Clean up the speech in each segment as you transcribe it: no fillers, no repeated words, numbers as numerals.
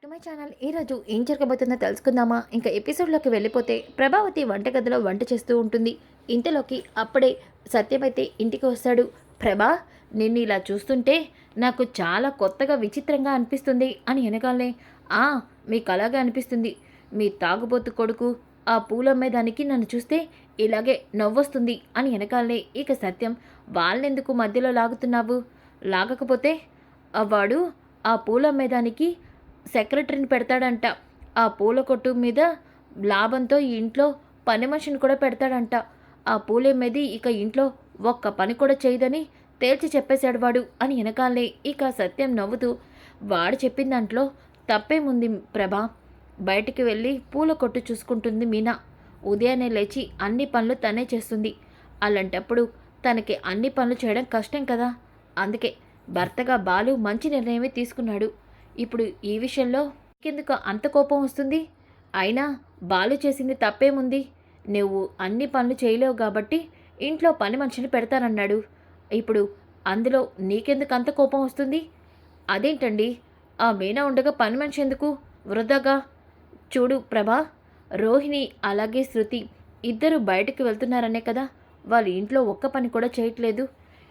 To my channel. ఈరోజు ఏం జరగబోతుందో తెలుసుకుందామా? ఇంకా ఎపిసోడ్లోకి వెళ్ళిపోతే ప్రభావతి వంటగదిలో వంట చేస్తూ ఉంటుంది. ఇంతలోకి అప్పుడే సత్యమైతే ఇంటికి వస్తాడు. ప్రభా, నిన్ను ఇలా చూస్తుంటే నాకు చాలా కొత్తగా విచిత్రంగా అనిపిస్తుంది అని వెనకాలనే, ఆ మీకు అలాగే అనిపిస్తుంది. మీ తాగుబోతు కొడుకు ఆ పూలమ్మేదానికి నన్ను చూస్తే ఇలాగే నవ్వొస్తుంది అని వెనకాలనే ఇక సత్యం, వాళ్ళెందుకు మధ్యలో లాగుతున్నావు? లాగకపోతే వాడు ఆ పూలమ్మేదానికి సెక్రటరీని పెడతాడంట. ఆ పూల కొట్టు మీద లాభంతో ఈ ఇంట్లో పని మనిషిని కూడా పెడతాడంట. ఆ పూలమ్మేది ఇక ఇంట్లో ఒక్క పని కూడా చేయదని తేల్చి చెప్పేశాడు వాడు అని వెనకాలే ఇక సత్యం నవ్వుతూ, వాడు చెప్పిన దాంట్లో తప్పేముంది ప్రభా? బయటికి వెళ్ళి పూల కొట్టు చూసుకుంటుంది మీనా. ఉదయాన్నే లేచి అన్ని పనులు తనే చేస్తుంది. అలాంటప్పుడు తనకి అన్ని పనులు చేయడం కష్టం కదా. అందుకే భర్తగా బాలు మంచి నిర్ణయమే తీసుకున్నాడు. ఇప్పుడు ఈ విషయంలో నీకెందుకు అంత కోపం వస్తుంది? అయినా బాలు చేసింది తప్పేముంది? నువ్వు అన్ని పనులు చేయలేవు కాబట్టి ఇంట్లో పని మనిషిని పెడతానన్నాడు. ఇప్పుడు అందులో నీకెందుకు అంత కోపం వస్తుంది? అదేంటండి, ఆ మీనా ఉండగా పని మనిషి ఎందుకు వృధాగా? చూడు ప్రభా, రోహిణి అలాగే శృతి ఇద్దరు బయటకు వెళ్తున్నారనే కదా వాళ్ళ ఇంట్లో ఒక్క పని కూడా చేయట్లేదు.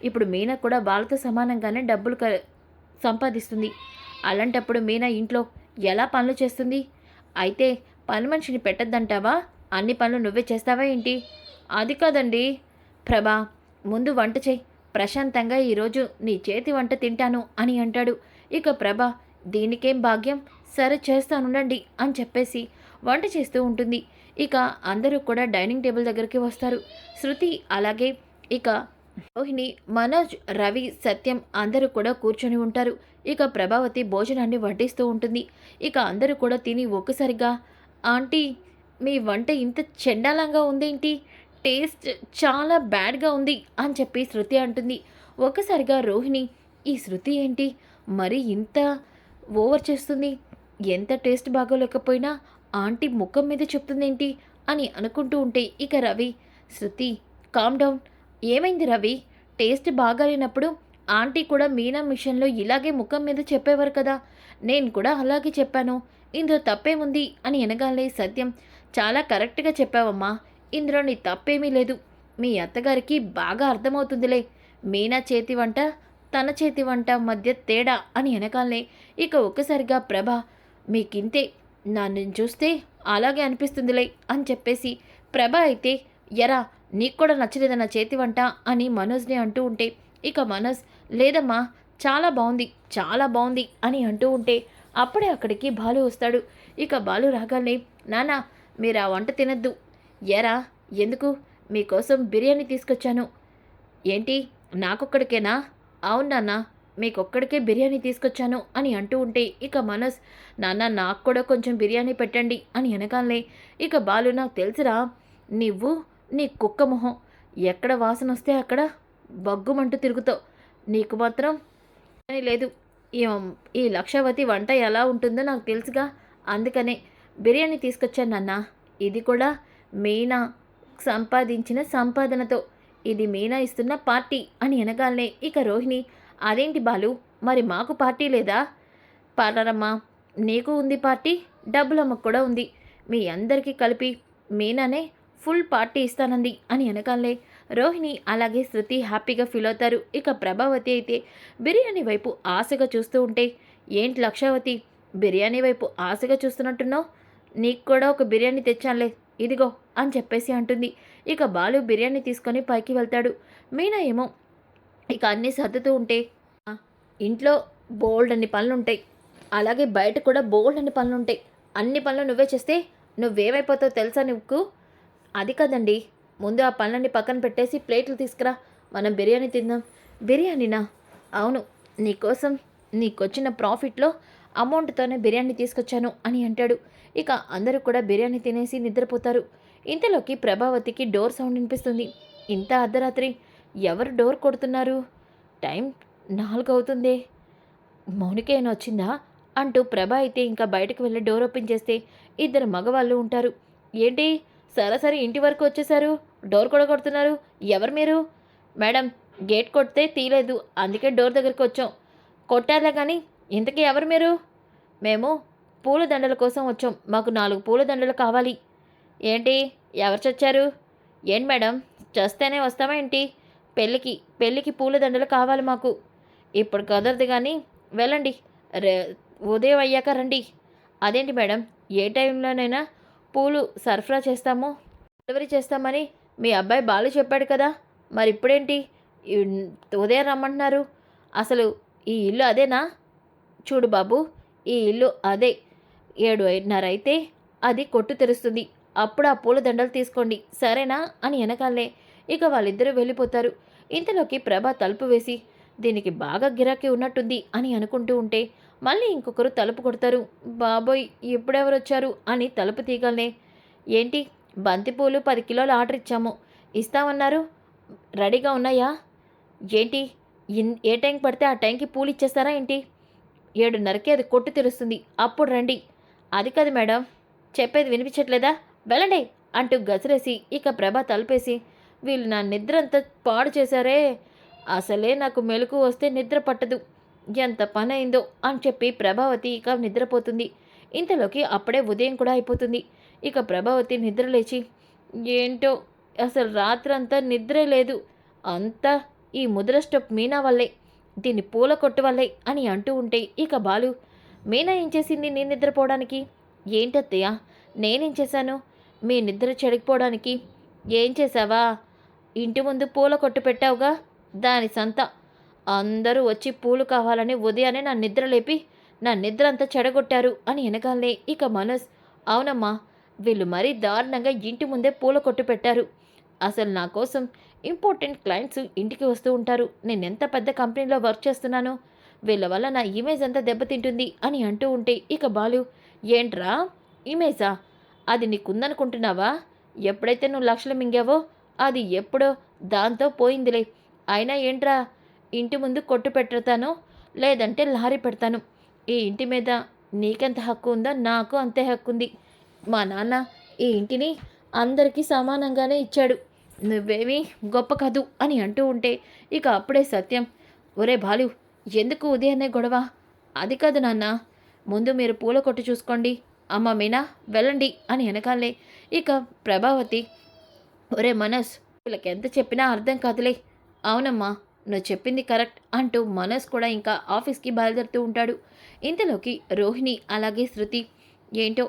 ఇప్పుడు మీనా కూడా వాళ్ళతో సమానంగానే డబ్బులు సంపాదిస్తుంది. అలాంటప్పుడు మీనా ఇంట్లో ఎలా పనులు చేస్తుంది? అయితే పని మనిషిని పెట్టద్దంటావా? అన్ని పనులు నువ్వే చేస్తావా ఏంటి? అది కాదండి ప్రభా, ముందు వంట చెయ్యి, ప్రశాంతంగా ఈరోజు నీ చేతి వంట తింటాను అని అంటాడు. ఇక ప్రభ, దీనికేం భాగ్యం, సరే చేస్తానుండండి అని చెప్పేసి వంట చేస్తూ ఉంటుంది. ఇక అందరూ కూడా డైనింగ్ టేబుల్ దగ్గరికి వస్తారు. శృతి అలాగే ఇక రోహిణి, మనోజ్, రవి, సత్యం అందరూ కూడా కూర్చొని ఉంటారు. ఇక ప్రభావతి భోజనాన్ని వడ్డిస్తూ ఉంటుంది. ఇక అందరూ కూడా తిని ఒక్కసారిగా, ఆంటీ మీ వంట ఇంత చెండాలంగా ఉందేంటి? టేస్ట్ చాలా బ్యాడ్గా ఉంది అని చెప్పి శృతి అంటుంది. ఒక్కసారిగా రోహిణి, ఈ శృతి ఏంటి మరి ఇంత ఓవర్ చేస్తుంది? ఎంత టేస్ట్ బాగోలేకపోయినా ఆంటీ ముఖం మీద చెప్తుందేంటి అని అనుకుంటూ ఉంటే ఇక రవి, శృతి కామ్ డౌన్. ఏమైంది రవి? టేస్ట్ బాగాలేనప్పుడు ఆంటీ కూడా మీనా మిషన్లో ఇలాగే ముఖం మీద చెప్పేవారు కదా, నేను కూడా అలాగే చెప్పాను, ఇందులో తప్పేముంది అని ఎనగాలే సత్యం, చాలా కరెక్ట్గా చెప్పావమ్మా, ఇందులో నీ తప్పేమీ లేదు. మీ అత్తగారికి బాగా అర్థమవుతుందిలే మీనా చేతి వంట తన చేతి వంట మధ్య తేడా అని వెనకాలనే ఇక ఒక్కసారిగా ప్రభ, మీకింతే, నన్ను చూస్తే అలాగే అనిపిస్తుందిలే అని చెప్పేసి ప్రభ అయితే, ఎరా నీకు కూడా నచ్చలేదా నా చేతి వంట అని మనోజ్ని అంటూ ఉంటే ఇక మనోజ్, లేదమ్మా చాలా బాగుంది చాలా బాగుంది అని అంటూ ఉంటే అప్పుడే అక్కడికి బాలు వస్తాడు. ఇక బాలు రాగానే, నాన్న మీరు ఆ వంట తినద్దు. ఎరా ఎందుకు? మీకోసం బిర్యానీ తీసుకొచ్చాను. ఏంటి నాకొక్కడికేనా? అవును నాన్న, మీకొక్కడికే బిర్యానీ తీసుకొచ్చాను అని అంటూ ఉంటే ఇక మనోజ్, నాన్న నాకు కూడా కొంచెం బిర్యానీ పెట్టండి అని వెనకాలనే ఇక బాలు, నాకు తెలుసురా నువ్వు నీ కుక్క మొహం ఎక్కడ వాసన వస్తే అక్కడ బగ్గుమంటూ తిరుగుతావు, నీకు మాత్రం అని లేదు. ఈ ఈ లక్షవతి వంట ఎలా ఉంటుందో నాకు తెలుసుగా, అందుకనే బిర్యానీ తీసుకొచ్చాను నాన్న. ఇది కూడా మీనా సంపాదించిన సంపాదనతో, ఇది మీనా ఇస్తున్న పార్టీ అని వెనగాలనే ఇక రోహిణి, అదేంటి బాలు, మరి మాకు పార్టీ లేదా? పార్లరమ్మా, నీకు ఉంది పార్టీ, డబ్బులమ్మకు కూడా ఉంది, మీ అందరికీ కలిపి మీనానే ఫుల్ పార్టీ ఇస్తానంది అని వెనకాలే రోహిణి అలాగే శృతి హ్యాపీగా ఫీల్ అవుతారు. ఇక ప్రభావతి అయితే బిర్యానీ వైపు ఆశగా చూస్తూ ఉంటే, ఏంటి లక్షావతి బిర్యానీ వైపు ఆశగా చూస్తున్నట్టున్నావు? నీకు కూడా ఒక బిర్యానీ తెచ్చానులే, ఇదిగో అని చెప్పేసి అంటుంది. ఇక బాలు బిర్యానీ తీసుకొని పైకి వెళ్తాడు. మీనా ఏమో ఇక అన్నీ సర్దుతూ ఉంటే, ఇంట్లో బోల్డ్ అన్ని పనులుంటాయి, అలాగే బయట కూడా బోల్డ్ అన్ని పనులుంటాయి, అన్ని పనులు నువ్వే చేస్తే నువ్వేమైపోతావు తెలుసా నీకు? అది కదండి, ముందు ఆ పనులన్నీ పక్కన పెట్టేసి ప్లేట్లు తీసుకురా, మనం బిర్యానీ తిందాం. బిర్యానీనా? అవును, నీకోసం నీకొచ్చిన ప్రాఫిట్లో అమౌంట్తోనే బిర్యానీ తీసుకొచ్చాను అని అంటాడు. ఇక అందరూ కూడా బిర్యానీ తినేసి నిద్రపోతారు. ఇంతలోకి ప్రభావతికి డోర్ సౌండ్ వినిపిస్తుంది. ఇంత అర్ధరాత్రి ఎవరు డోర్ కొడుతున్నారు? టైం 4 అవుతుందే, మౌనికేనా వచ్చిందా అంటూ ప్రభ అయితే ఇంకా బయటకు వెళ్ళి డోర్ ఓపెన్ చేస్తే ఇద్దరు మగవాళ్ళు ఉంటారు. ఏంటి సరాసరి ఇంటి వరకు వచ్చేసారు, డోర్ కూడా కొడుతున్నారు, ఎవరు మీరు? మేడం, గేట్ కొడితే తీయలేదు, అందుకే డోర్ దగ్గరికి వచ్చాం. కొట్టారులే కానీ ఇంతకీ ఎవరు మీరు? మేము పూల దండల కోసం వచ్చాం. మాకు 4 పూల దండలు కావాలి. ఏంటి? ఎవరు చచ్చారు? ఏంటి మేడం? చస్తేనే వస్తామా ఏంటి? పెళ్ళికి పెళ్ళికి పూల దండలు కావాలి మాకు. ఇప్పుడు కుదరదు కానీ వెళ్ళండి. రే ఉదయం అయ్యాక రండి. అదేంటి మేడం? ఏ టైంలోనైనా పూలు సరఫరా చేస్తాము, డెలివరీ చేస్తామని మీ అబ్బాయి బాలు చెప్పాడు కదా! మరి ఇప్పుడేంటి ఉదయం రమ్మంటున్నారు? అసలు ఈ ఇల్లు అదేనా? చూడు బాబు, ఈ ఇల్లు అదే. 7:30 అయితే అది కొట్టు తెరుస్తుంది. అప్పుడు ఆ పూల దండలు తీసుకోండి సరేనా అని వెనకాలే ఇక వాళ్ళిద్దరూ వెళ్ళిపోతారు. ఇంతలోకి ప్రభ తలుపు వేసి దీనికి బాగా గిరాకీ ఉన్నట్టుంది అని అనుకుంటూ ఉంటే మళ్ళీ ఇంకొకరు తలుపు కొడతారు. బాబోయ్ ఎప్పుడెవరొచ్చారు అని తలుపు తీగలనే ఏంటి బంతిపూలు 10 కిలోల ఆర్డర్ ఇచ్చాము, ఇస్తామన్నారు, రెడీగా ఉన్నాయా ఏంటి? ఏ టైంకి పడితే ఆ టైంకి పూలు ఇచ్చేస్తారా ఏంటి? 7:30కి అది కొట్టు తెరుస్తుంది, అప్పుడు రండి. అది కాదు మేడం, చెప్పేది వినిపించట్లేదా? వెళ్ళండి అంటూ గసిరేసి ఇక ప్రభ తలుపేసి వీళ్ళు నా నిద్ర అంతా పాడు చేశారే, అసలే నాకు మెలకు వస్తే నిద్ర పట్టదు, ఎంత పని అయిందో అని చెప్పి ప్రభావతి ఇక నిద్రపోతుంది. ఇంతలోకి అప్పుడే ఉదయం కూడా అయిపోతుంది. ఇక ప్రభావతి నిద్ర లేచి ఏంటో అసలు రాత్రంతా నిద్రే లేదు, అంతా ఈ ముద్రస్టప్ మీనా వల్లే, దీన్ని పూల కొట్టు వల్లే అని అంటూ ఉంటే ఇక బాలు మీనా ఏం చేసింది నేను నిద్రపోవడానికి? ఏంటత్తయ్య నేనేం చేశాను మీ నిద్ర చెడిపోవడానికి? ఏం చేశావా? ఇంటి ముందు పూల కొట్టు పెట్టావుగా, దాని సంత అందరూ వచ్చి పూలు కావాలని ఉదయాన్నే నా నిద్ర లేపి నా నిద్ర అంతా చెడగొట్టారు అని వెనకాలనే ఇక మనోజ్ అవునమ్మా, వీళ్ళు మరీ దారుణంగా ఇంటి ముందే పూల కొట్టు పెట్టారు. అసలు నా కోసం ఇంపార్టెంట్ క్లయింట్స్ ఇంటికి వస్తూ ఉంటారు, నేను ఎంత పెద్ద కంపెనీలో వర్క్ చేస్తున్నానో, వీళ్ళ వల్ల నా ఇమేజ్ అంతా దెబ్బతింటుంది అని అంటూ ఉంటే ఇక బాలు ఏంట్రా ఇమేజా? అది నీకుందనుకుంటున్నావా? ఎప్పుడైతే నువ్వు లక్షలు మింగావో అది ఎప్పుడో దాంతో పోయిందిలే. అయినా ఏంట్రా ఇంటి ముందు కొట్టు పెడతాను, లేదంటే లారీ పెడతాను. ఈ ఇంటి మీద నీకెంత హక్కు ఉందో నాకు అంతే హక్కు ఉంది. మా నాన్న ఈ ఇంటిని అందరికీ సమానంగానే ఇచ్చాడు, నువ్వేమీ గొప్ప కాదు అని అంటూ ఉంటే ఇక అప్పుడే సత్యం ఒరే బాలు ఎందుకు ఉదయాన్నే గొడవ? అది కాదు నాన్న, ముందు మీరు పూల కొట్టు చూసుకోండి, అమ్మ మీనా వెళ్ళండి అని వెనకాలే ఇక ప్రభావతి ఒరే మనోజ్ వీళ్ళకి ఎంత చెప్పినా అర్థం కాదులే. అవునమ్మా నువ్వు చెప్పింది కరెక్ట్ అంటూ మనోజ్ కూడా ఇంకా ఆఫీస్కి బయలుదేరుతూ ఉంటాడు. ఇంతలోకి రోహిణి అలాగే శృతి ఏంటో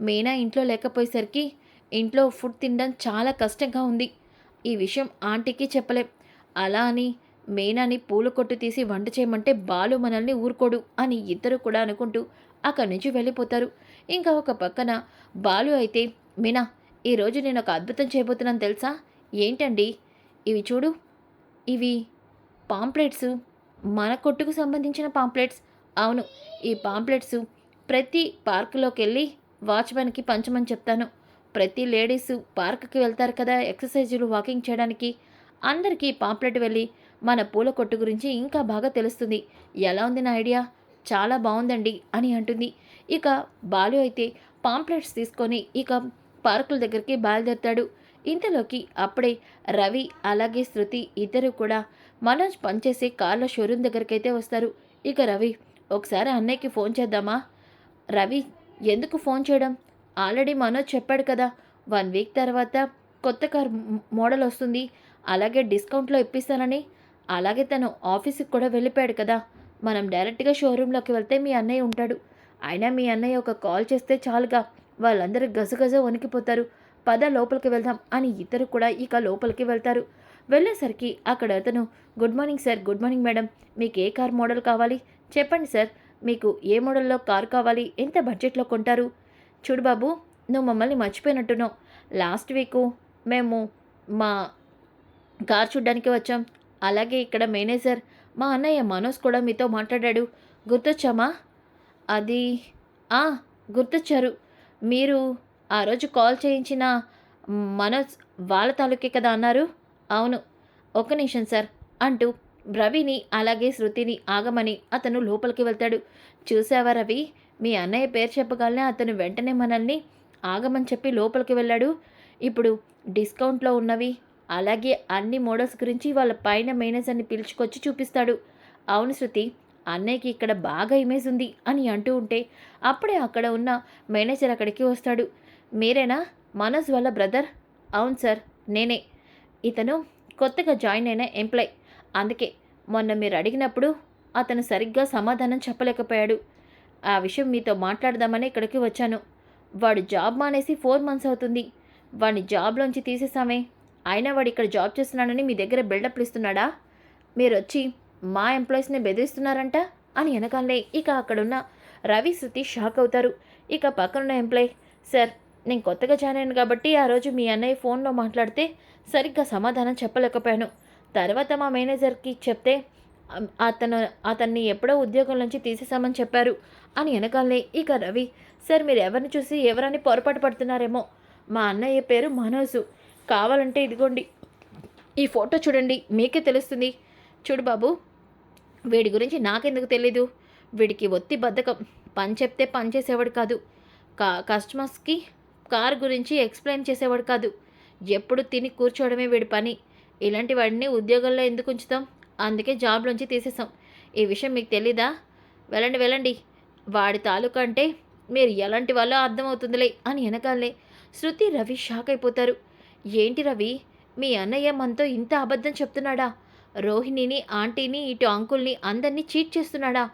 మీనా ఇంట్లో లేకపోయేసరికి ఇంట్లో ఫుడ్ తినడం చాలా కష్టంగా ఉంది, ఈ విషయం ఆంటీకి చెప్పలేం, అలా అని మీనాని పూల కొట్టు తీసి వంట చేయమంటే బాలు మనల్ని ఊరుకోడు అని ఇద్దరు కూడా అనుకుంటూ అక్కడి నుంచి వెళ్ళిపోతారు. ఇంకా ఒక పక్కన బాలు అయితే మీనా ఈరోజు నేను ఒక అద్భుతం చేయబోతున్నాను తెలుసా? ఏంటండి? ఇవి చూడు, ఇవి పాంప్లెట్స్, మన కొట్టుకు సంబంధించిన పాంప్లెట్స్. అవును, ఈ పాంప్లెట్స్ ప్రతి పార్కులోకి వెళ్ళి వాచ్మెన్కి పంచమని చెప్తాను. ప్రతి లేడీస్ పార్క్కి వెళ్తారు కదా ఎక్సర్సైజులు వాకింగ్ చేయడానికి, అందరికీ పాంప్లెట్ వెళ్ళి మన పూల కొట్టు గురించి ఇంకా బాగా తెలుస్తుంది. ఎలా ఉంది నా ఐడియా? చాలా బాగుందండి అని అంటుంది. ఇక బాలు అయితే పాంప్లెట్స్ తీసుకొని ఇక పార్కుల దగ్గరికి బయలుదేరుతాడు. ఇంతలోకి అప్పుడే రవి అలాగే శృతి ఇద్దరు కూడా మనోజ్ పనిచేసే కార్ల షోరూమ్ దగ్గరికైతే వస్తారు. ఇక రవి ఒకసారి అన్నయ్యకి ఫోన్ చేద్దామా? రవి ఎందుకు ఫోన్ చేయడం? ఆల్రెడీ మనోజ్ చెప్పాడు కదా 1 వీక్ తర్వాత కొత్త కార్ మోడల్ వస్తుంది, అలాగే డిస్కౌంట్లో ఇప్పిస్తానని. అలాగే తను ఆఫీస్కి కూడా వెళ్ళిపోయాడు కదా, మనం డైరెక్ట్గా షోరూంలోకి వెళ్తే మీ అన్నయ్య ఉంటాడు. అయినా మీ అన్నయ్య ఒక కాల్ చేస్తే చాలుగా, వాళ్ళందరూ గజగజ వణికిపోతారు. పద లోపలికి వెళ్దాం అని ఇద్దరు కూడా ఇక లోపలికి వెళ్తారు. వెళ్ళేసరికి అక్కడ అతను good morning sir, good morning madam, మీకు ఏ కార్ మోడల్ కావాలి చెప్పండి సార్, మీకు ఏ మోడల్లో కార్ కావాలి, ఎంత బడ్జెట్లో కొంటారు? చూడు బాబు నువ్వు మమ్మల్ని మర్చిపోయినట్టున్నావు, లాస్ట్ వీకు మేము మా కార్ చూడ్డానికి వచ్చాం, అలాగే ఇక్కడ మేనేజర్ మా అన్నయ్య మనోజ్ కూడా మీతో మాట్లాడాడు, గుర్తొచ్చామా? అది ఆ గుర్తొచ్చారు, మీరు ఆ రోజు కాల్ చేయించిన మనోజ్ వాళ్ళ తాలూకే కదా అన్నారు. అవును, ఒక్క నిమిషం సార్ అంటూ రవిని అలాగే శృతిని ఆగమని అతను లోపలికి వెళ్తాడు. చూసావా రవి, మీ అన్నయ్య పేరు చెప్పగానే అతను వెంటనే మనల్ని ఆగమని చెప్పి లోపలికి వెళ్ళాడు. ఇప్పుడు డిస్కౌంట్లో ఉన్నవి అలాగే అన్ని మోడల్స్ గురించి వాళ్ళ పైన మేనేజర్ని పిలుచుకొచ్చి చూపిస్తాడు. అవును శృతి, అన్నయ్యకి ఇక్కడ బాగా ఇమేజ్ ఉంది అని అంటూ ఉంటే అప్పుడే అక్కడ ఉన్న మేనేజర్ అక్కడికి వస్తాడు. మీరేనా మనోజ్ వాళ్ళ బ్రదర్? అవును సార్, నేనే. ఇతను కొత్తగా జాయిన్ అయిన ఎంప్లాయ్. అందుకే మొన్న మీరు అడిగినప్పుడు అతను సరిగ్గా సమాధానం చెప్పలేకపోయాడు. ఆ విషయం మీతో మాట్లాడదామని ఇక్కడికి వచ్చాను. వాడు జాబ్ మానేసి 4 మంత్స్ అవుతుంది. వాడిని జాబ్లోంచి తీసేసామే. అయినా వాడు ఇక్కడ జాబ్ చేస్తున్నాడని మీ దగ్గర బిల్డప్లు ఇస్తున్నాడా? మీరొచ్చి మా ఎంప్లాయీస్ని బెదిరిస్తున్నారంట అని వెనకాలే ఇక అక్కడున్న రవి, శృతి షాక్ అవుతారు. ఇక పక్కనున్న ఎంప్లాయ్, సార్ నేను కొత్తగా జాయిన్ అయ్యాను కాబట్టి ఆ రోజు మీ అన్నయ్య ఫోన్లో మాట్లాడితే సరిగ్గా సమాధానం చెప్పలేకపోయాను. తర్వాత మా మేనేజర్కి చెప్తే అతన్ని ఎప్పుడో ఉద్యోగం నుంచి తీసేసామని చెప్పారు అని వెనకాలే ఇక రవి, సార్ మీరు ఎవరిని చూసి ఎవరని పొరపాటు పడుతున్నారేమో. మా అన్నయ్య పేరు మనోజు. కావాలంటే ఇదిగోండి ఈ ఫోటో చూడండి, మీకే తెలుస్తుంది. చూడు బాబు, వీడి గురించి నాకెందుకు తెలీదు. వీడికి ఒత్తి బద్ధకం. పని చెప్తే పని చేసేవాడు కాదు. కస్టమర్స్కి కార్ గురించి ఎక్స్ప్లెయిన్ చేసేవాడు కాదు. ఎప్పుడు తిని కూర్చోవడమే వీడి పని. ఇలాంటి వాడిని ఉద్యోగంలో ఎందుకు ఉంచుతాం? అందుకే జాబ్లోంచి తీసేసాం. ఈ విషయం మీకు తెలీదా? వెళ్ళండి వెళ్ళండి. వాడి తాలూకా అంటే మీరు ఎలాంటి వాళ్ళో అర్థమవుతుందిలే అని వెనకాలే శృతి, రవి షాక్ అయిపోతారు. ఏంటి రవి, మీ అన్నయ్య మనతో ఇంత అబద్ధం చెప్తున్నాడా? రోహిణిని, ఆంటీని, ఇటు అంకుల్ని అందరినీ చీట్ చేస్తున్నాడా?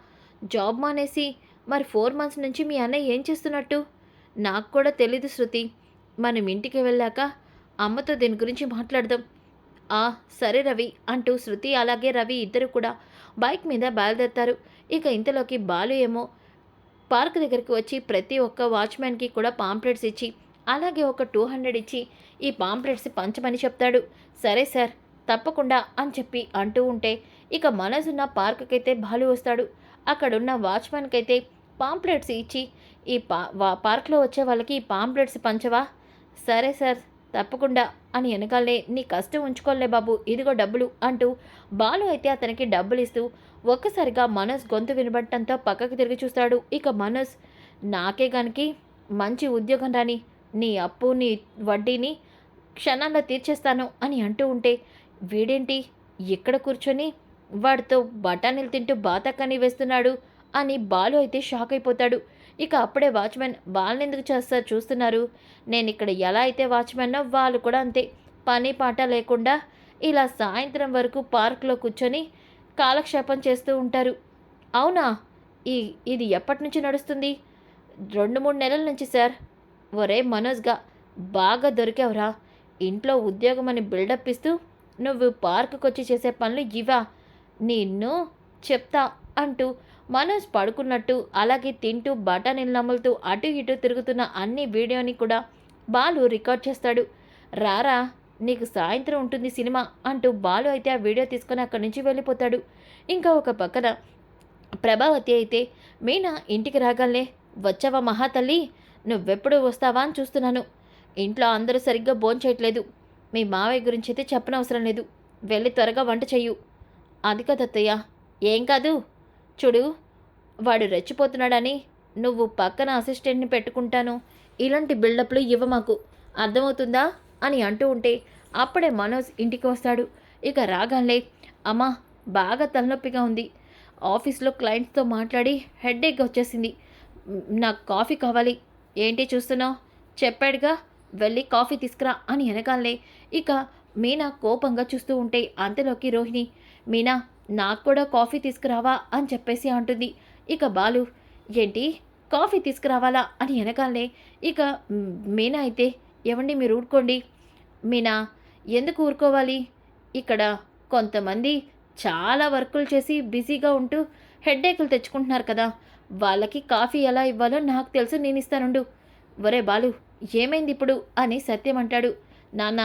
జాబ్ మానేసి మరి 4 మంత్స్ నుంచి మీ అన్నయ్య ఏం చేస్తున్నట్టు? నాకు కూడా తెలీదు శృతి. మనం ఇంటికి వెళ్ళాక అమ్మతో దీని గురించి మాట్లాడదాం. ఆ సరే రవి అంటూ శృతి అలాగే రవి ఇద్దరు కూడా బైక్ మీద బయలుదేరుతారు. ఇక ఇంతలోకి బాలు ఏమో పార్క్ దగ్గరికి వచ్చి ప్రతి ఒక్క వాచ్మెన్కి కూడా పాంప్లెట్స్ ఇచ్చి అలాగే ఒక 200 ఇచ్చి ఈ పాంప్లెట్స్ పంచమని చెప్తాడు. సరే సార్, తప్పకుండా అని చెప్పి అంటూ ఉంటే ఇక మనసున్న పార్కుకైతే బాలు వస్తాడు. అక్కడున్న వాచ్మెన్కి అయితే పాంప్లెట్స్ ఇచ్చి ఈ పార్క్లో వచ్చే వాళ్ళకి ఈ పాంప్లెట్స్ పంచవా? సరే సార్, తప్పకుండా అని వెనకాలే నీ కష్టం ఉంచుకోలే బాబు, ఇదిగో డబ్బులు అంటూ బాలు అయితే అతనికి డబ్బులు ఇస్తూ ఒక్కసారిగా మనోజ్ గొంతు వినబడటంతో పక్కకి తిరిగి చూస్తాడు. ఇక మనోజ్, నాకే గనికి మంచి ఉద్యోగం రాని నీ అప్పు నీ వడ్డీని క్షణాల్లో తీర్చేస్తాను అని అంటూ ఉంటే వీడేంటి ఇక్కడ కూర్చొని వాడితో బఠానీలు తింటూ బాతక్కని వేస్తున్నాడు అని బాలు అయితే షాక్ అయిపోతాడు. ఇక అప్పుడే వాచ్మెన్, వాళ్ళని ఎందుకు చేస్తారు చూస్తున్నారు? నేను ఇక్కడ ఎలా అయితే వాచ్మెన్నో వాళ్ళు కూడా అంతే. పని పాట లేకుండా ఇలా సాయంత్రం వరకు పార్కులో కూర్చొని కాలక్షేపం చేస్తూ ఉంటారు. అవునా? ఇది ఎప్పటి నుంచి నడుస్తుంది? 2-3 నెలల నుంచి సార్. ఒరే మనోజ్గా, బాగా దొరికావురా. ఇంట్లో ఉద్యోగం అని బిల్డప్ ఇస్తూ నువ్వు పార్కుకి వచ్చి చేసే పనులు ఇవా? నిన్ను చెప్తా అంటూ మనోజ్ పడుకున్నట్టు అలాగే తింటూ బఠానీలు నములుతూ అటు ఇటు తిరుగుతున్న అన్ని వీడియోని కూడా బాలు రికార్డ్ చేస్తాడు. రారా, నీకు సాయంత్రం ఉంటుంది సినిమా అంటూ బాలు అయితే ఆ వీడియో తీసుకొని అక్కడి నుంచి వెళ్ళిపోతాడు. ఇంకా ఒక పక్కన ప్రభావతి అయితే, మీనా ఇంటికి రాగాలే, వచ్చావా మహాతల్లి, నువ్వెప్పుడు వస్తావా అని చూస్తున్నాను. ఇంట్లో అందరూ సరిగ్గా భోంచేయట్లేదు. మీ మావయ్య గురించి అయితే చెప్పనవసరం లేదు. వెళ్ళి త్వరగా వంట చెయ్యు. అది కదత్తయ్య. ఏం కాదు. చూడు, వాడు రెచ్చిపోతున్నాడని నువ్వు పక్కన అసిస్టెంట్ని పెట్టుకుంటాను ఇలాంటి బిల్డప్లు ఇవ్వ మాకు, అర్థమవుతుందా అని అంటూ ఉంటే అప్పుడే మనోజ్ ఇంటికి వస్తాడు. ఇక రాగానే, అమ్మా బాగా తలనొప్పిగా ఉంది. ఆఫీస్లో క్లయింట్స్తో మాట్లాడి హెడేక్ వచ్చేసింది. నాకు కాఫీ కావాలి. ఏంటి చూస్తున్నావు? చెప్పాడుగా, వెళ్ళి కాఫీ తీసుకురా అని వెనకాలే ఇక మీనా కోపంగా చూస్తూ ఉంటే అంతలోకి రోహిణి, మీనా నాకు కూడా కాఫీ తీసుకురావా అని చెప్పేసి అంటుంది. ఇక బాలు, ఏంటి కాఫీ తీసుకురావాలా అని వెనకాలే ఇక మీనా అయితే, ఏవండి మీరు ఊరుకోండి. మీనా, ఎందుకు ఊరుకోవాలి? ఇక్కడ కొంతమంది చాలా వర్కులు చేసి బిజీగా ఉంటూ హెడ్ఏకులు తెచ్చుకుంటున్నారు కదా, వాళ్ళకి కాఫీ ఎలా ఇవ్వాలో నాకు తెలుసు, నేను ఇస్తానుండు. ఒరే బాలు, ఏమైంది ఇప్పుడు అని సత్యం అంటాడు. నాన్న,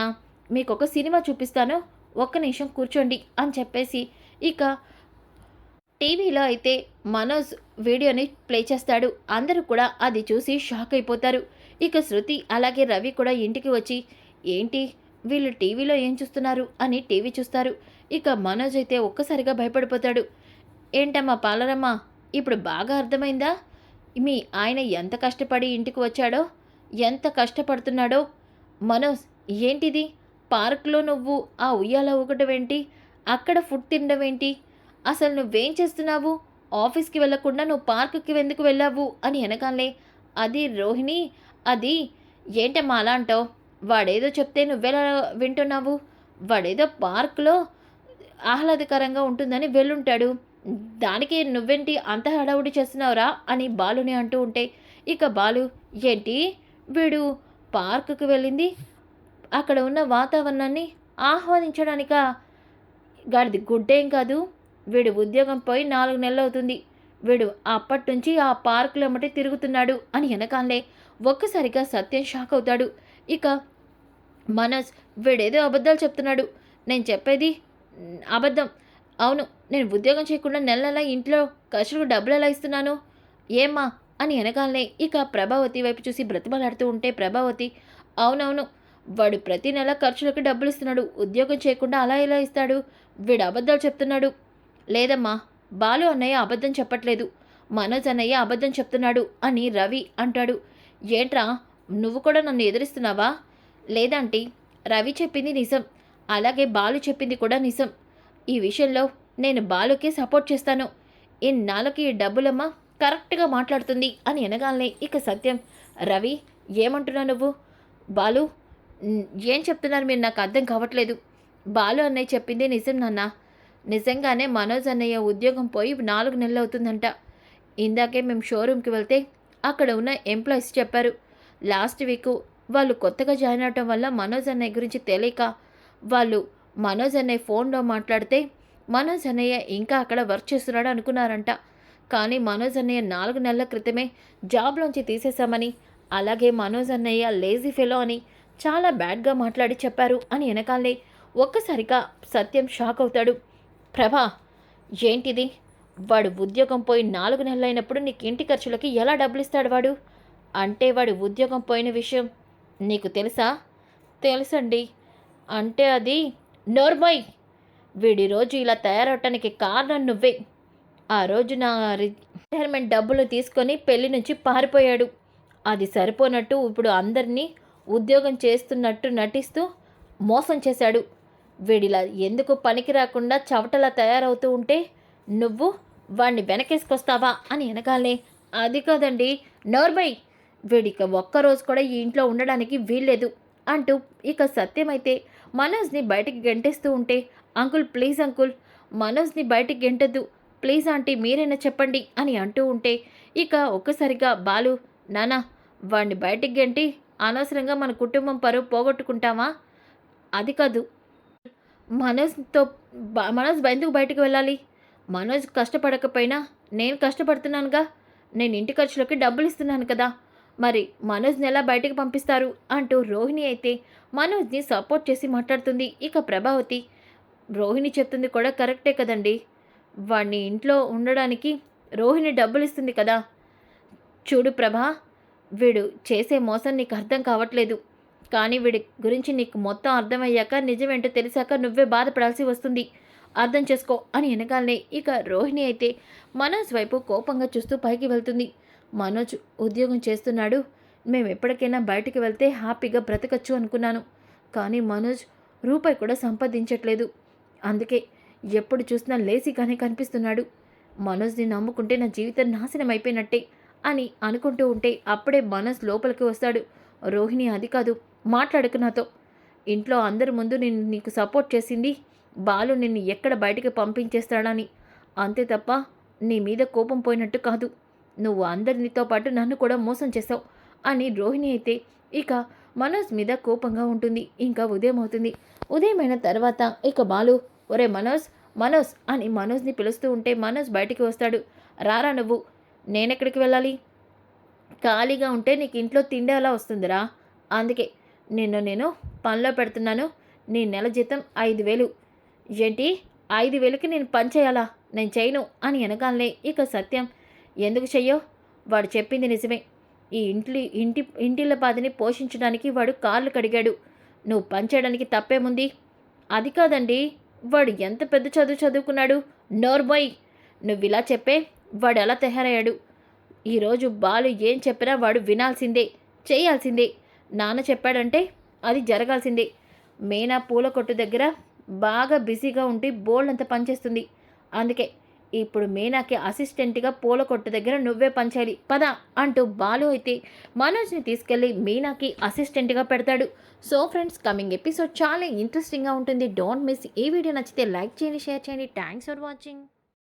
మీకు ఒక సినిమా చూపిస్తాను, ఒక్క నిమిషం కూర్చోండి అని చెప్పేసి ఇక టీవీలో అయితే మనోజ్ వీడియోని ప్లే చేస్తాడు. అందరూ కూడా అది చూసి షాక్ అయిపోతారు. ఇక శృతి అలాగే రవి కూడా ఇంటికి వచ్చి, ఏంటి వీళ్ళు టీవీలో ఏం చూస్తున్నారు అని టీవీ చూస్తారు. ఇక మనోజ్ అయితే ఒక్కసారిగా భయపడిపోతాడు. ఏంటమ్మా పాలరమ్మ, ఇప్పుడు బాగా అర్థమైందా? మీ ఆయన ఎంత కష్టపడి ఇంటికి వచ్చాడో, ఎంత కష్టపడుతున్నాడో? మనోజ్, ఏంటిది? పార్క్లో నువ్వు ఆ ఉయ్యాల ఊగటం ఏంటి? అక్కడ ఫుడ్ తినడం ఏంటి? అసలు నువ్వేం చేస్తున్నావు? ఆఫీస్కి వెళ్ళకుండా నువ్వు పార్కుకి ఎందుకు వెళ్ళావు అని వెనకాలే, అది రోహిణి, అది ఏంటమ్మా అలా అంటావు? వాడేదో చెప్తే నువ్వెలా వింటున్నావు? వాడేదో పార్క్లో ఆహ్లాదకరంగా ఉంటుందని వెళ్ళుంటాడు. దానికి నువ్వేంటి అంత హడావుడి చేస్తున్నావురా అని బాలుని అంటూ ఉంటే, ఇక బాలు, ఏంటి వీడు పార్కుకి వెళ్ళింది అక్కడ ఉన్న వాతావరణాన్ని ఆహ్వానించడానికా? గాడిది గుడ్డేం కాదు. వీడు ఉద్యోగం పోయి 4 నెలలవుతుంది. వీడు అప్పట్నుంచి ఆ పార్కులో ఎమ్మటే తిరుగుతున్నాడు అని ఎనకాలే ఒక్కసారిగా సత్యం షాక్ అవుతాడు. ఇక మనోజ్, వీడేదో అబద్ధాలు చెప్తున్నాడు. నేను చెప్పేది అబద్ధం. అవును, నేను ఉద్యోగం చేయకుండా నెల నెలా ఇంట్లో ఖర్చులకు డబ్బులెలా ఇస్తున్నాను? ఏమ్మా అని ఎనకాలనే ఇక ప్రభావతి వైపు చూసి బ్రతిమలాడుతూ ఉంటే ప్రభావతి, అవునవును, వాడు ప్రతి నెల ఖర్చులకి డబ్బులిస్తున్నాడు. ఉద్యోగం చేయకుండా అలా ఎలా ఇస్తాడు? వీడు అబద్ధాలు చెప్తున్నాడు. లేదమ్మా, బాలు అన్నయ్య అబద్ధం చెప్పట్లేదు. మనోజ్ అన్నయ్య అబద్ధం చెప్తున్నాడు అని రవి అంటాడు. ఏంట్రా, నువ్వు కూడా నన్ను ఎదిరిస్తున్నావా? లేదంటీ, రవి చెప్పింది నిజం. అలాగే బాలు చెప్పింది కూడా నిజం. ఈ విషయంలో నేను బాలుకే సపోర్ట్ చేస్తాను. ఇన్నాళ్ళకి ఈ డబ్బులమ్మ కరెక్ట్గా మాట్లాడుతుంది అని అనగానే ఇక సత్యం, రవి ఏమంటున్నావు నువ్వు? బాలు, ఏం చెప్తున్నారు మీరు? నాకు అర్థం కావట్లేదు. బాలు అన్నయ్య చెప్పింది నిజం నాన్న. నిజంగానే మనోజ్ అన్నయ్య ఉద్యోగం పోయి 4 నెలలు అవుతుందంట. ఇందాకే మేము షోరూమ్కి వెళ్తే అక్కడ ఉన్న ఎంప్లాయీస్ చెప్పారు. లాస్ట్ వీక్ వాళ్ళు కొత్తగా జాయిన్ అవటం వల్ల మనోజ్ అన్నయ్య గురించి తెలియక వాళ్ళు మనోజ్ అన్నయ్య ఫోన్లో మాట్లాడితే మనోజ్ అన్నయ్య ఇంకా అక్కడ వర్క్ చేస్తున్నాడు అనుకున్నారంట. కానీ మనోజ్ అన్నయ్య 4 నెలల క్రితమే జాబ్లోంచి తీసేశామని, అలాగే మనోజ్ అన్నయ్య లేజీ ఫెలో అని చాలా బ్యాడ్గా మాట్లాడి చెప్పారు అని వెనకాలే ఒక్కసారిగా సత్యం షాక్ అవుతాడు. ప్రభా, ఏంటిది? వాడు ఉద్యోగం పోయి 4 నెలలైనప్పుడు నీకు ఇంటి ఖర్చులకి ఎలా డబ్బులు ఇస్తాడు వాడు? అంటే వాడు ఉద్యోగం పోయిన విషయం నీకు తెలుసా? తెలుసండి. అంటే అది నోర్మోయ్, వీడి రోజు ఇలా తయారవటానికి కారణం నువ్వే. ఆ రోజు నా రిటైర్మెంట్ డబ్బులు తీసుకొని పెళ్లి నుంచి పారిపోయాడు. అది సరిపోనట్టు ఇప్పుడు అందరినీ ఉద్యోగం చేస్తున్నట్టు నటిస్తూ మోసం చేశాడు. వీడిలా ఎందుకు పనికి రాకుండా చవటలా తయారవుతూ ఉంటే నువ్వు వాణ్ణి వెనకేసుకొస్తావా అని వెనకాలే, అది కాదండి నోర్మై, వీడిక ఒక్కరోజు కూడా ఈ ఇంట్లో ఉండడానికి వీల్లేదు అంటూ ఇక సత్యమైతే మనోజ్ని బయటికి గెంటేస్తూ ఉంటే, అంకుల్ ప్లీజ్ అంకుల్, మనోజ్ని బయటికి గెంటద్దు ప్లీజ్ ఆంటీ, మీరైనా చెప్పండి అని అంటూ ఉంటే ఇక ఒక్కసారిగా బాలు, నానా వాడిని బయటికి గెంటి అనవసరంగా మన కుటుంబం పరువు పోగొట్టుకుంటామా? అది కాదు, మనోజ్తో మనోజ్ ఎందుకు బయటకు వెళ్ళాలి? మనోజ్ కష్టపడకపోయినా నేను కష్టపడుతున్నానుగా. నేను ఇంటి ఖర్చులకి డబ్బులు ఇస్తున్నాను కదా. మరి మనోజ్ని ఎలా బయటకు పంపిస్తారు అంటూ రోహిణి అయితే మనోజ్ని సపోర్ట్ చేసి మాట్లాడుతుంది. ఇక ప్రభావతి, రోహిణి చెప్తుంది కూడా కరెక్టే కదండి. వాడిని ఇంట్లో ఉండడానికి రోహిణి డబ్బులు ఇస్తుంది కదా. చూడు ప్రభా, వీడు చేసే మోసం నీకు అర్థం కావట్లేదు. కానీ వీడి గురించి నీకు మొత్తం అర్థమయ్యాక నిజమేంటో తెలిసాక నువ్వే బాధపడాల్సి వస్తుంది. అర్థం చేసుకో అని వెనకాలనే ఇక రోహిణి అయితే మనోజ్ వైపు కోపంగా చూస్తూ పైకి వెళ్తుంది. మనోజ్ ఉద్యోగం చేస్తున్నాడు, మేము ఎప్పటికైనా బయటికి వెళ్తే హ్యాపీగా బ్రతకచ్చు అనుకున్నాను. కానీ మనోజ్ రూపాయి కూడా సంపాదించట్లేదు. అందుకే ఎప్పుడు చూసినా లేజీగానే కనిపిస్తున్నాడు. మనోజ్ని నమ్ముకుంటే నా జీవితం నాశనం అయిపోయినట్టే అని అనుకుంటూ ఉంటే అప్పుడే మనోజ్ లోపలికి వస్తాడు. రోహిణి, అది కాదు, మాట్లాడుకు నాతో. ఇంట్లో అందరి ముందు నేను నీకు సపోర్ట్ చేసింది బాలు నిన్ను ఎక్కడ బయటికి పంపించేస్తాడని, అంతే తప్ప నీ మీద కోపం పోయినట్టు కాదు. నువ్వు అందరితో పాటు నన్ను కూడా మోసం చేసావు అని రోహిణి అయితే ఇక మనోజ్ మీద కోపంగా ఉంటుంది. ఇంకా ఉదయం అవుతుంది. ఉదయమైన తర్వాత ఇక బాలు, ఒరే మనోజ్, మనోజ్ అని మనోజ్ని పిలుస్తూ ఉంటే మనోజ్ బయటికి వస్తాడు. రారా నువ్వు, నేనెక్కడికి వెళ్ళాలి? ఖాళీగా ఉంటే నీకు ఇంట్లో తిండి అలా వస్తుందిరా. అందుకే నేను పనిలో పెడుతున్నాను. నీ నెల జీతం 5,000. ఏంటి 5,000కి నేను పని చేయాలా? నేను చేయను అని వెనకాలనే ఇక సత్యం, ఎందుకు చెయ్యో? వాడు చెప్పింది నిజమే. ఈ ఇంటిళ్ళ పాదిని పోషించడానికి వాడు కార్లు కడిగాడు. నువ్వు పని చేయడానికి తప్పేముంది? అది కాదండి, వాడు ఎంత పెద్ద చదువుకున్నాడు? నోర్మోయ్, నువ్వు ఇలా చెప్పే వాడు ఎలా తయారయ్యాడు? ఈరోజు బాలు ఏం చెప్పినా వాడు వినాల్సిందే, చేయాల్సిందే. నాన్న చెప్పాడంటే అది జరగాల్సిందే. మీనా పూల కొట్టు దగ్గర బాగా బిజీగా ఉండి బోల్డంత పనిచేస్తుంది. అందుకే ఇప్పుడు మీనాకి అసిస్టెంట్గా పూల కొట్టు దగ్గర నువ్వే పనిచేయాలి పద అంటూ బాలు అయితే మనోజ్ని తీసుకెళ్ళి మీనాకి అసిస్టెంట్గా పెడతాడు. సో ఫ్రెండ్స్, కమింగ్ ఎపిసోడ్ చాలా ఇంట్రెస్టింగ్గా ఉంటుంది. Don't miss. ఈ వీడియో నచ్చితే లైక్ చేయండి, షేర్ చేయండి. Thanks for watching.